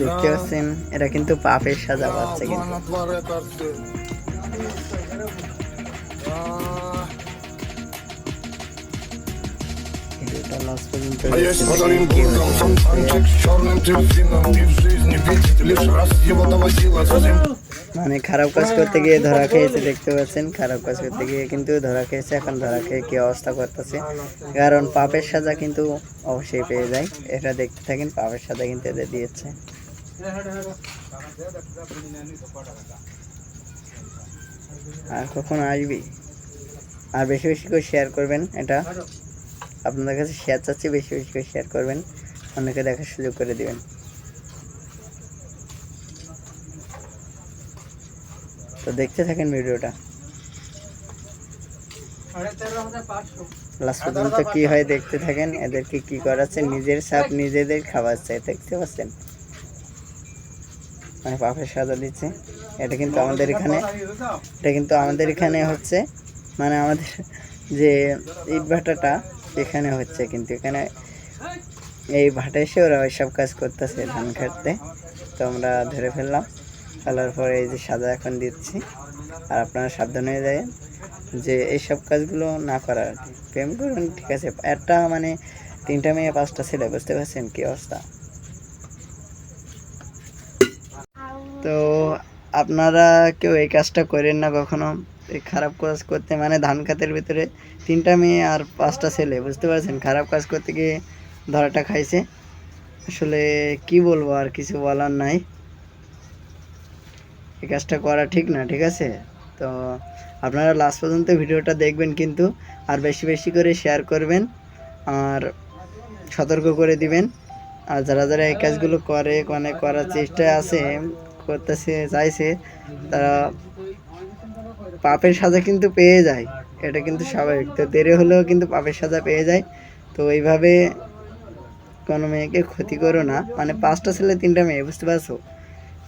দেখতে পাচ্ছেন এরা কিন্তু পাপের সাজা পাচ্ছে কিন্তু। ভিডিওটা লাস্ট পর্যন্ত দেখতে থাকেন কিভাবে মানে খারাপ কাজ করতে গিয়ে ধরা খেয়েছে, দেখতে পাচ্ছেন খারাপ কাজ করতে গিয়ে কিন্তু ধরা খেয়েছে। এখন ধরা খেয়ে কি অবস্থা করতেছে, কারণ পাপের সাজা কিন্তু অবশ্যই পেয়ে যায়। এটা দেখতে থাকেন, পাপের সাজা কিন্তু এদের দিয়েছে। আর কখন আসবি, আর বেশি বেশি করে শেয়ার করবেন। এটা আপনাদের কাছে শেয়ার চাচ্ছি, বেশি বেশি করে শেয়ার করবেন, অনেকে দেখার সুযোগ করে দিবেন। তো দেখতে থাকেন ভিডিওটা লাস্ট পর্যন্ত, কি হয় দেখতে থাকেন। এদেরকে কি করাচ্ছে, নিজের সাপ নিজেদের খাওয়াচ্ছে, দেখতে পাচ্ছেন মানে পাপের সাজা দিচ্ছে। এটা কিন্তু আমাদের এখানে হচ্ছে, মানে আমাদের যে ইট ভাটাটা এখানে হচ্ছে, কিন্তু এখানে এই ভাটা এসে ওরা ওইসব কাজ করতেছে ধান কাটতে। তো আমরা ধরে ফেললাম, ফেলার পরে এই যে সাজা এখন দিচ্ছি। আর আপনারা সাবধান হয়ে যায় যে এইসব কাজগুলো না করার আর কি। প্রেম করুন ঠিক আছে, একটা মানে 3টা মেয়ে 5টা ছেলে, বুঝতে পারছেন কি অবস্থা। তো আপনারা কেউ এই কাজটা করেন না কখনো, এই খারাপ কাজ করতে, মানে ধান খাতের ভিতরে 3টা মেয়ে আর 5টা ছেলে, বুঝতে পারছেন খারাপ কাজ করতে গিয়ে ধরাটা খাইছে। আসলে কি বলবো, আর কিছু বলার নাই। এই কাজটা করা ঠিক না, ঠিক আছে। তো আপনারা লাস্ট পর্যন্ত ভিডিওটা দেখবেন কিন্তু, আর বেশি বেশি করে শেয়ার করবেন, আর সতর্ক করে দিবেন। আর যারা যারা এই কাজগুলো করে, মানে করার চেষ্টায় আছে, করতেছে চাইছে, তারা পাপের সাজা কিন্তু পেয়ে যায়। এটা কিন্তু স্বাভাবিক, তো দেরি হলেও কিন্তু পাপের সাজা পেয়ে যায়। তো এইভাবে কোনো মেয়েকে ক্ষতি করো না, মানে 5টা ছেলে 3টা মেয়ে, বুঝতে পারছো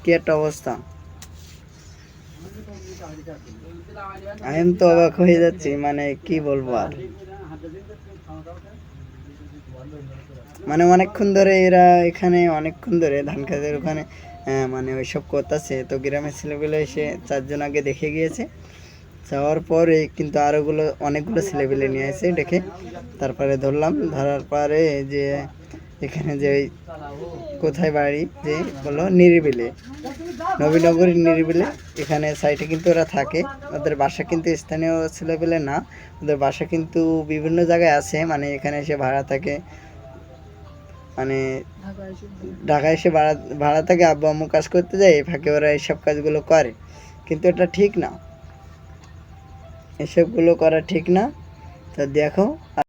কি একটা অবস্থা। আমি তো অবাক হয়ে যাচ্ছি, মানে কি বলবো আর। মানে অনেকক্ষণ ধরে এরা এখানে, অনেকক্ষণ ধরে ধান খেতের ওখানে মানে ওইসব করতেছে। তো গ্রামের ছেলেগুলো এসে 4জন আগে দেখে গিয়েছে, যাওয়ার পরে কিন্তু আরোগুলো অনেকগুলো ছেলেপিলে নিয়ে এসে ডেকে তারপরে ধরলাম। ধরার পরে যে এখানে যে কোথায় বাড়ি যে বললো নিরিবিলে, নবীনগরীর নিরিবিলে, এখানে সাইডে কিন্তু ওরা থাকে। ওদের বাসা কিন্তু স্থানীয় ছেলেপেলে না, ওদের বাসা কিন্তু বিভিন্ন জায়গায় আছে, মানে এখানে এসে ভাড়া থাকে, মানে ঢাকায় এসে ভাড়া থাকে, আব্বু আম্মু কাজ করতে যায়, এই ফাঁকে ওরা এইসব কাজগুলো করে। কিন্তু এটা ঠিক না, এসবগুলো করা ঠিক না। তো দেখো।